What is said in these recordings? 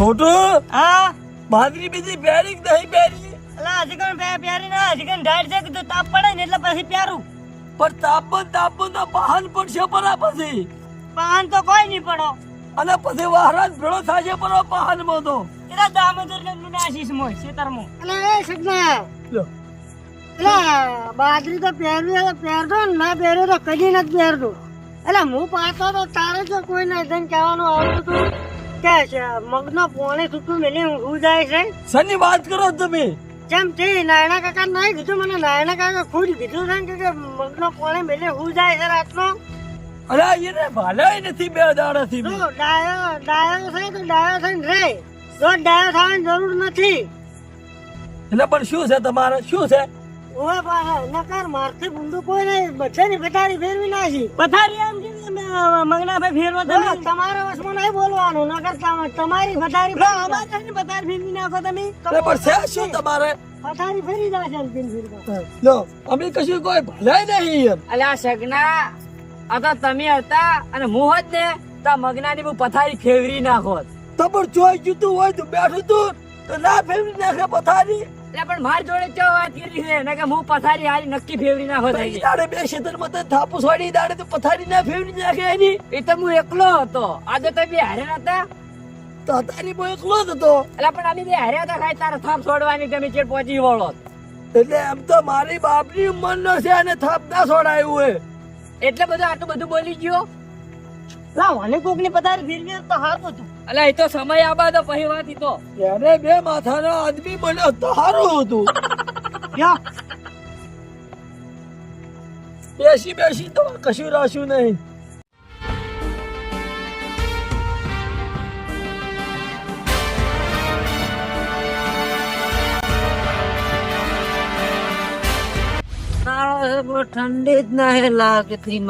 છોટું હા બાદરી બીજી પહેરી કે નહીં પહેરી? અલા હજી કોણ પ્યારી ના હજી કોણ ઢાળ છે કે તાપ પડે ને એટલે પછી પ્યારું પણ તાપન તો બહાન પડશે પરા પછી પાન તો કોઈ નહીં પડો અને પછી વાહરાજ ભેળો થશે પરા બહાનમાં તો એના દામોદર ને આશીષ મોય ખેતરમાં અલે એ સગના લ્યો. અલે બાજરી તો પહેરતો ને ના પહેર્યો તો કદી નથી પહેરતો. એટલે હું પાછો તો તારે જો કોઈ ને જઈને કહેવાનું આવતું હતું કે મગનો પોણે છૂટું મેલી હું જાય છે શની વાત કરો તમે? જેમ તે નાયણા કાકા નહીં કીધું મને નાયણા કાકા ખુદ કીધું છે કે મગનો પોણે મેલી હું જાય છે રાતનો. અરે એને ભાલાય નથી બે દાડાથી જો ડાયો છે તો ડાયો થઈને રે રોજ ડાયો થવાની જરૂર નથી. એટલે પણ શું છે તમારે શું છે? ઓય પાછા નકર મારથી બુંદુ કોઈ નહીં બધાની પથારી ફેરવી નાખી. પથારી આમ કે મગના ભાઈ ફેરવો તમે તમારા વશમાં નહીં બોલવાનું નકર તમારી પથારી અમારે પથારી ફેરવી નાખો તમે એટલે પણ છે શું તમારે? પથારી ફેરી જશે અંતિમ ફેરવા. લો અમે કશું કોઈ ભલાય નહીં યાર. અલ્યા સગના આ તો તમે હતા અને હું હોત ને તો મગનાની હું પથારી ફેરવી નાખોત. તો પણ જોઈ જતું હોય તો બેઠું તું તો ના ફેરવી નાખે પથારી. એટલે પણ મારી જોડે ચો વાત કરી છે ને કે હું પથારી હારી નક્કી ફેરવી નાખો થઈ ઈ દાડે બે ક્ષેત્રમાં તો થાપુસ વાળી દાડે તો પથારી ના ફેરવી નાખે એની. એ તો હું એકલો હતો આજે તો બે હારે નતા તો તારી બહુ એકલો જ હતો. એટલે પણ અમે બે હારે હતા ખાઈ તારા થાપ છોડવાની તમે ચેડ પહોંચી વળો એટલે એમ તો મારી બાપની ઉંમર નો છે અને થાપ ના છોડાયું હોય. એટલે બધું આટલું બધું બોલી ગયો. લાવ અને કોકની પથારી ફેરવી તો સારું હતું. એટલે એ તો સમય આબા તો પછી વાત ઈ તો એને બે માથાનો આદમી બન્યો તો સારું હતું. બેસી તો કશું રાખ્યું નહીં. ઠંડી જ ના લાગતી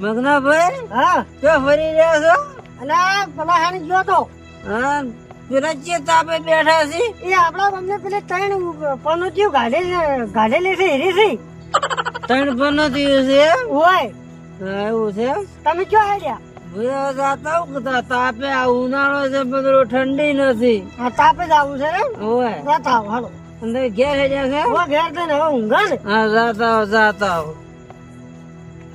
મગના ભાઈ હા ક્યાં ફરી રહ્યા છો? અને પેલા હાની ગયો તો હા પેલા જે તાપે બેઠા છે એ આપડા અમને પેલે ત્રણ પનોતીઓ ગાઢેલી છે હેરી છે. ત્રણ પનો થયું છે હોય એવું છે. તમે ક્યાં આડ્યા? હું જાતા હું તાપે આ ઉનાળો છે બધું ઠંડી નથી હા તાપે જ આવું છે ને હોય જાતા આવો હાલો. અંદર ઘેર હેડ્યા છે હું ઘેર જઈને હવે ઊંઘા ને હા જાતા આવો.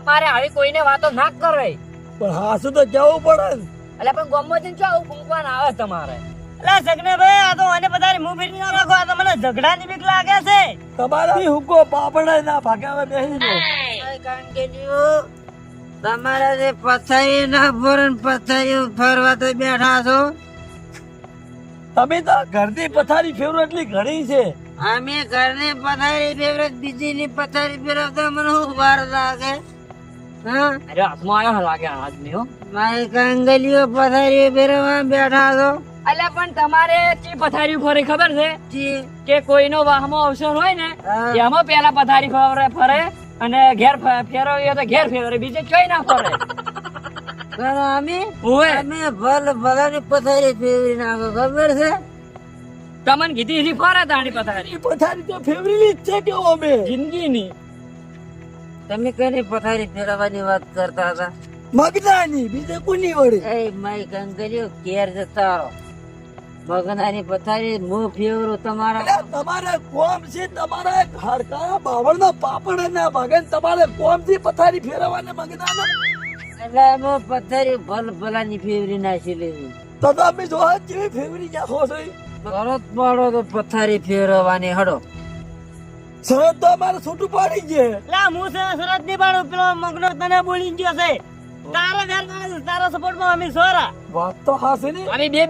મારે આવી કોઈને વાતો ના કરે પણ હાસુ તો જવું પડે ને. એટલે પણ ગમો જઈને આવું કુંકવાન આવે તમારે. એટલે સગને ભાઈ આ તો મને બધાની મું ફેરી ના રાખો આ તો મને ઝઘડાની બીક લાગે છે. તમારા હુકો પાપડા ના ભાગાવે બેસી દો. તમારા જે પથારી ના ફોરન પથારી ફરવા તો બેઠા છો. તમે તો ઘરની પથારી ફેરવો એટલી ઘણી છે. અમે ઘરની પથારી ફેવરેટ બીજી ની પથારી ફેરવતા મને શું વાર લાગે? હા અરે હાથમાં આવ્યો લાગે આદમી હો. મારી કંગલીઓ પથારી ફેરવવા બેઠા છો. અલ્યા પણ તમારે ચી પથારી ફરે ખબર છે કે કોઈનો વાહમાં અવસર હોય ને એમાં પેલા પથારી ફરે અને ઘેર ફેરવીએ તો ઘેર ફેરવે બીજે ચોઈ ના ફરે. અમે ભલાની પથારી ફેરવી નાખો ખબર છે તમને કીધી એની ફરે તાણી પથારી પથારી તો ફેવરેલી જ છે કે અમે જિંદગીની. તમે કઈ પથારી ફેરવવાની વાત કરતા હતા? મગનાની બીજે કોની વડે? એ માઈ કંગરીઓ ઘેર જતા રહો. મગનાની પથારી હું ફેરવું તમારા અરે તમારે કોમ છે તમારા હરકા બાવળ નો પાપડ ના ભાગે ને તમારે કોમ થી પથારી ફેરવવાને મગનાના. એટલે અમે પથારી ભલાની ફેરવી નાખી લીધી. તો તમે જોવા જેવી ફેવરી નાખો છો. તરત પાડો તો પથારી ફેરવવાની હડો. શરત તો અમારે છૂટું પાડી છે. લા હું શરત નહીં પાડું પેલો મગનો તને બોલી ગયો છે. તારા સપોર્ટ માં અમે સોરા વાત તો હાસે ને. અમે બે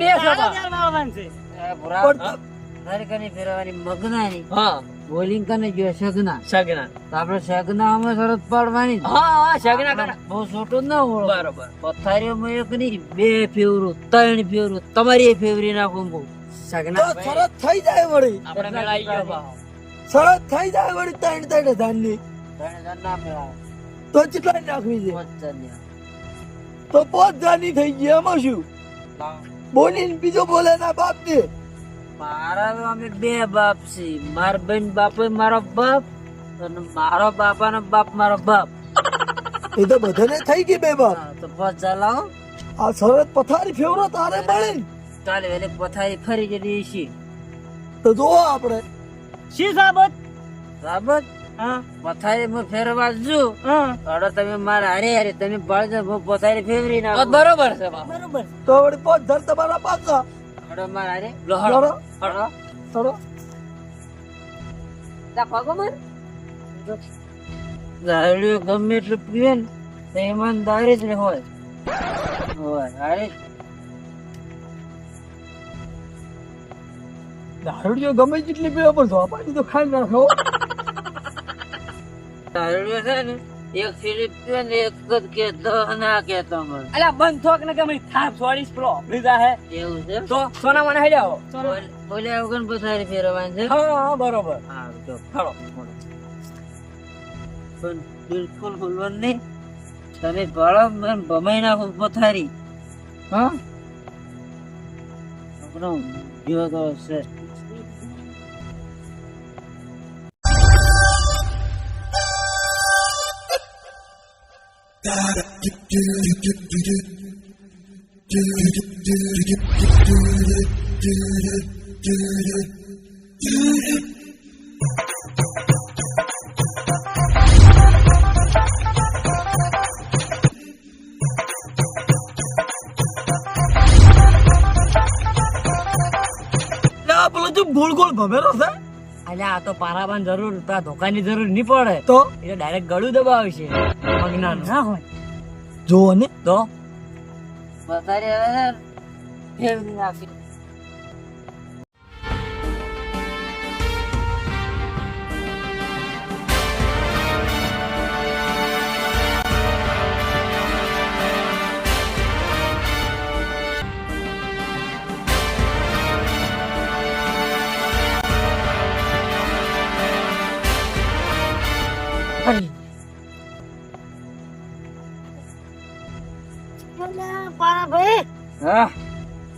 ફેરવાની મગનાની હા બોલિંગ કને ગયો સગના તો આપણે સગના અમે શરત પાડવાની બહુ છોટું ના હોય બરોબર. પથારીઓમાં એક નહીં બે ફેવરું ત્રણ ફેવરું તમારી ફેવરી નાખું બહુ સગના તો શરત થઈ જાય વળી. આપણે મેળાઈ ગયો શરત થઈ જાય વળી 3,000 ની. ના મેળાય તો કેટલા નાખવી છે? 5,000 તો 5,000 ની થઈ ગઈ. એમાં શું બોલીને બીજો બોલે ના બાપ ને. મારા તો અમે બે બાપ છે. મારા બેન બાપ મારો બાપ અને મારો બાપાનો બાપ મારો બાપ. એ તો બધાને થઈ ગઈ બે બાપ. તો 5,000 લાવો. આ શરત પથારી ફેવરો તારે મળી ચાલે એટલે પથારી ફરી જતી છે તો જો આપણે શી સાબત બાબત હા પથારી હું ફેરવા જુ હા અડો તમે મારા હારે હારે તમે બળજો હું પથારી ફેરવી ના બરોબર છે બરોબર તો વળી પોત ધર તમારા પાછા અડો મારા હારે લડો અડો લડો દારૂ ગમે એટલું પીવે ને તો ઈમાનદારી જ હોય અરે દારૂડિયો ગમે જેટલી પીવો પણ ધોપાની તો ખાઈ નાખો દારૂ છે ને એક ફીરી પીવે ને એક જ કેતો ના કેતો મને અલા બંધ થોક ને ગમે થાપ છોડીશ પેલો લીધા હે એવું છે તો સોના મને હઈ જાઓ બોલ્યા વગર પથારી ફેરવાની છે હા બરોબર હા તો ખરો પણ બિલકુલ બોલવાનું નહીં તમે બળો ભમાઈ નાખો પથારી હા આપણો જીવો તો છે આ પેલો જો ગોળ ગોળ ભમેરો છે અલ્યા આ તો પારાબાન જરૂર તારા ધોકાની જરૂર નહીં પડે તો એ ડાયરેક્ટ ગળું દબાવશે અજ્ઞાન ના હોય જો ને તો પથારી હવે ફેરવી નાખી પારા ભાઈ હા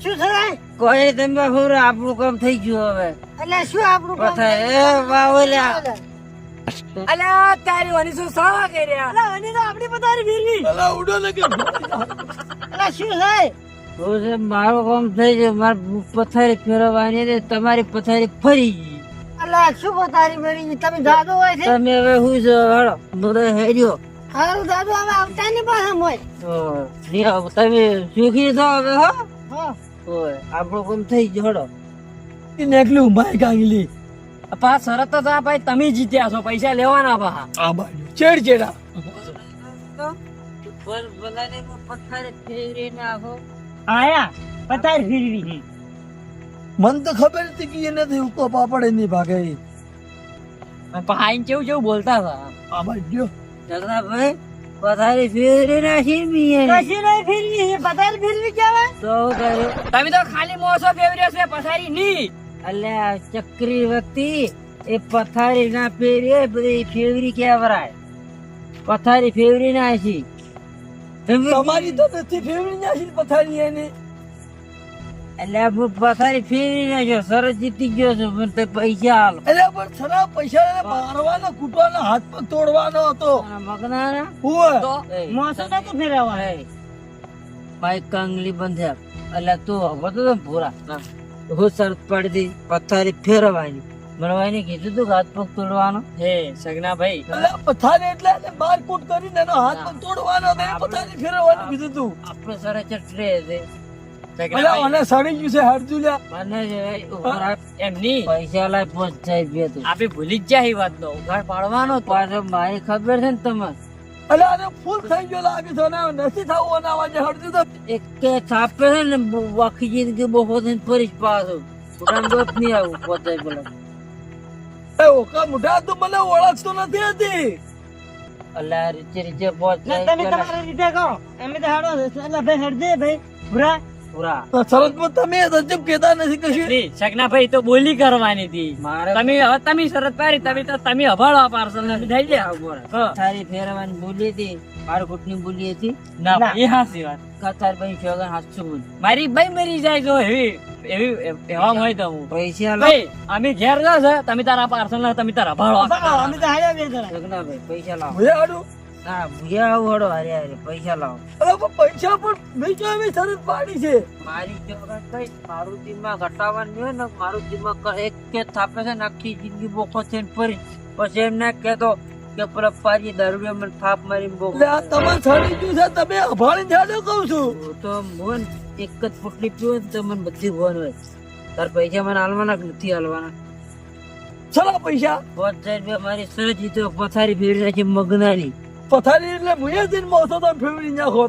શું થાય કોઈ તમે હું આપણું કામ થઈ ગયું હવે એટલે શું આપણું કામ પથારી એ બાવલ્યા અલ્યા તારી વાની શું સાવા કર્યા અલા આની તો આપણી પથારી ફેરવી અલા ઉડો ને કે અલા શું થાય હું છે મારું કામ થઈ ગયું મારી પથારી ફેરવવાની હતી તમારી પથારી ફરી ગઈ અલા શું પથારી ફેરવી તમે દાદો હોય છે તમે હવે હું છો હળો બધો હેર્યો હારું દાદો હવે આવતા ની પાસે મોય તમે સુખી થો હવે હો હા ઓય આપણું કામ થઈ ગયું હળો નેકલી ઉંબાઈ કાંગલી પા શરત તો આ ભાઈ તમે જીત્યા છો પૈસા લેવાના પા આ બાજુ ચેડ ચેડા બધાને પથારી ફેરવી નાખો આયા પથારી ફેરવી મન તો ખબર હતી કે એ નથી ઉકો પાપડ નહીં ભાગે આઈને કેવું કેવું બોલતા હતા આ બાજુ જગન્નાથભાઈ પથારી ફેરવી નાખી બીએ કશી નહીં ફેરવી એ પથારી ફેરવી કહેવાય તો કર્યું તમે તો ખાલી મોસો ફેવર્યો છે પથારી ની અલ્યા ચક્રી વ્યક્તિ એ પથારી ના ફેરવી બધી ફેવરી કેવરાય પથારી ફેવરી નાખી તમારી તો નથી ફેવરી નાખી પથારી એની અલ્યા હું પથારી ફેરવી નાખ્યો સરસ જીતી ગયો છું પણ તે પૈસા હાલો એટલે પણ ખરા પૈસા મારવાનો કૂટવાનો હાથ પગ તોડવાનો હતો મગના હુએ તો મોસો નથી ફેરવવા ભાઈ કંગલી બંધ્યા અલ્યા તું હવે તો ભૂરા હું શરત પડી પથારી ફેરવાની મને કીધું તું હાથ પગ તોડવાનો હે સગના ભાઈ એટલે પથારી એટલે એને મારકૂટ કરીને એનો હાથ પગ તોડવાનો હતો એ પથારી ફેરવવાનું કીધું તું આપણે સરસ ચટરે છે એટલે મને સડી ગયું છે હરજુલ્યા મને ઉપર એમ ની પૈસા લાય પહોંચાઈ ગયો તું આપે ભૂલી જ જાય એ વાત નો ઉઘાડ પાડવાનો તો પાછો મારી ખબર છે ને તમે એટલે આને ફૂલ થઈ ગયો લાગે છે ને નથી થવું એના વાજે હરજુ તો એક કે થાપે છે ને આખી જિંદગી બહુ દિન ફરી પાછો પોતાનું દોસ્ત નહીં આવું પોતે બોલે એ ઓકા મુઢા તું મને ઓળખતો નથી હતી અલ્લા રીચે રીચે પહોંચાઈ તમે તમારી રીતે કહો એમ તો હાડો એટલે ભાઈ હરદે ભાઈ ભૂરા પૂરા શરતમાં તમે રજબ કહેતા નથી કશું સગના ભાઈ તો બોલી કરવાની હતી મારે તમે શરત પાડી તમે હભાળો પાર્સલ ને થઈ ગયા થારી ફેરવાની બોલી હતી મારું કુટની બોલી હતી ના એ હાસી વાત કથાર ભાઈ શોગન હાથું બોલ મારી ભાઈ મરી જાય જો એવી એવા હોય તો હું પૈસા લો ભાઈ અમે ઘેર જાવ છે તમે તારા પાર્સલ ને તમે તારા ભાળો અમે તો હાડ્યા બે જણા જગના ભાઈ પૈસા લાવો હું આડું હા ભૂયા આવું હડો હારે હારે પૈસા લાવો અરે પણ પૈસા પણ મેં જો એવી શરત પાડી છે. મારી જોગા કઈ મારું દિમાગ હટાવવાનું હોય ને મારું દિમાગ એક કે થાપે છે ને આખી જિંદગી બોકો થઈને ફરી પછી એમ ના કહેતો કે પેલા પાજી દારૂડિયા મને થાપ મારીને બોકો એટલે આ તમારે સડી ગયું છે, તમે અભાળીને જાડો કહું છું. હું તો મોહન એક જ પોટલી પીવો ને તો મને બધી ભોન હોય તાર પૈસા મને હાલવાના કે નથી હાલવાના ચલો પૈસા 5000 રૂપિયા મારી સરજી તો પથારી ફેરવી નાખી મગનાની પથારી એટલે મુએ દિન મોસો તો ફેવરી નાખો.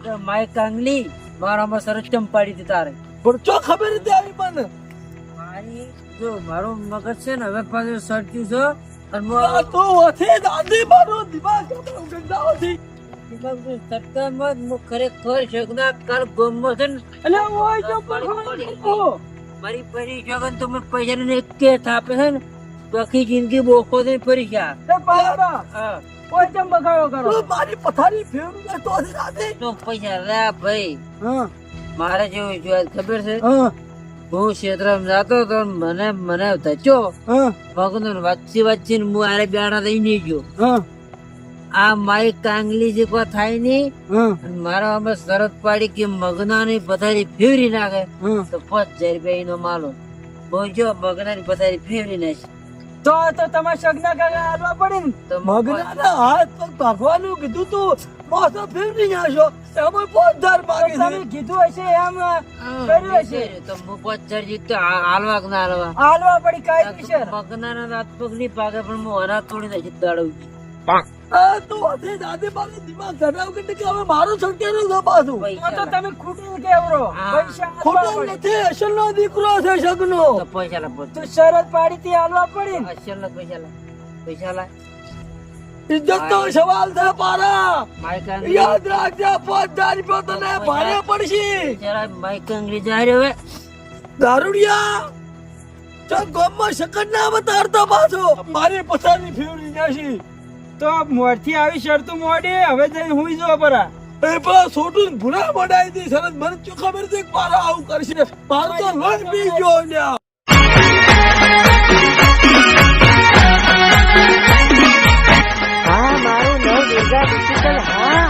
તો માય કાંગલી મારામાં સરસ ચંપાડી હતી તારે પણ ચો ખબર હતી આવી મને. મારી જો મારું મગજ છે ને હવે પાછું સડ્યું છે અને આ તો વથી દાદી મારો દિમાગ ગંદાવો થી. દિમાગનું સટકામાં હું ખરેખર શકના કાલ ગમો છે ને એટલે ઓય જો મારી પરી જગન તો મને પૈસા ને એક કે થાપે છે ને તો આખી જિંદગી બોકો દઈને ફરી જા હા ઓય જમ બગાડો કરો. મારી પથારી ફેવરી તો દાદી. તો પૈસા લે ભાઈ હા મારે જેવું જોયું ખબર છે હા હું ક્ષેત્રમાં જાતો તો મને ધચ્યો હા મગનો વાંચી હું આરે બેડા દઈને ગયો હા આ મારી કાંગલી જે કોઈ થાય નહીં હા અને મારા અમે શરત પાડી કે મગનાની પથારી ફેરવી નાખે હા. તો 5000 રૂપિયા એનો માલો બોજો મગનાની પથારી ફેરવી નાખે તો તમારે સગના કાકા આલવા પડે ને. તો મગનાના હાથ પગ ભાગવાનું કીધું તું મોસો ફેવરી નાખો એમાં 5000 માગે તમે છે. કીધું હશે એમ કર્યું હશે. તો હું 5000 જીત હાલવા કે ના હાલવા આલવા પડી કાયદેસર. મગનાના હાથ પગ નહીં પાકે પણ હું હરા તોડી નાખી દાડું આ તો વથી દાદી મારો દિમાગ ગંડાવ કે હવે મારું છટકેલું છે પાછું. તો તમે ખૂટી કેવરો હા. પૈસા આલવા ખોટો પડે. નથી, અસલનો દીકરો છે સગનો. તો પૈસા લા તો શરત પાડી થી આલવા પડે ને. અસલ લા પૈસા લા ઇજ્જતનો સવાલ છે પારા. મારી કાંગલી યાદ રાખજે 5000 રૂપિયા તને ભારે પડશે. જરા મારી કાંગલી જાય હવે દારૂડિયા ચો ગોમમાં શકન ના બતાડતો પાછો. મારી પથારી ફેવરી નાખી. તો મોરથી આવી શરતો મોડી હવે જઈને હું જો પરા. એ પેલા છોટું ભૂરા બનાવી દી સરસ. મને શું ખબર છે કે પારા આવું કરશે. મારું તો લોહી પી ગયો લ્યા. હા મારું નવ દુર્ગા ડિજિટલ હા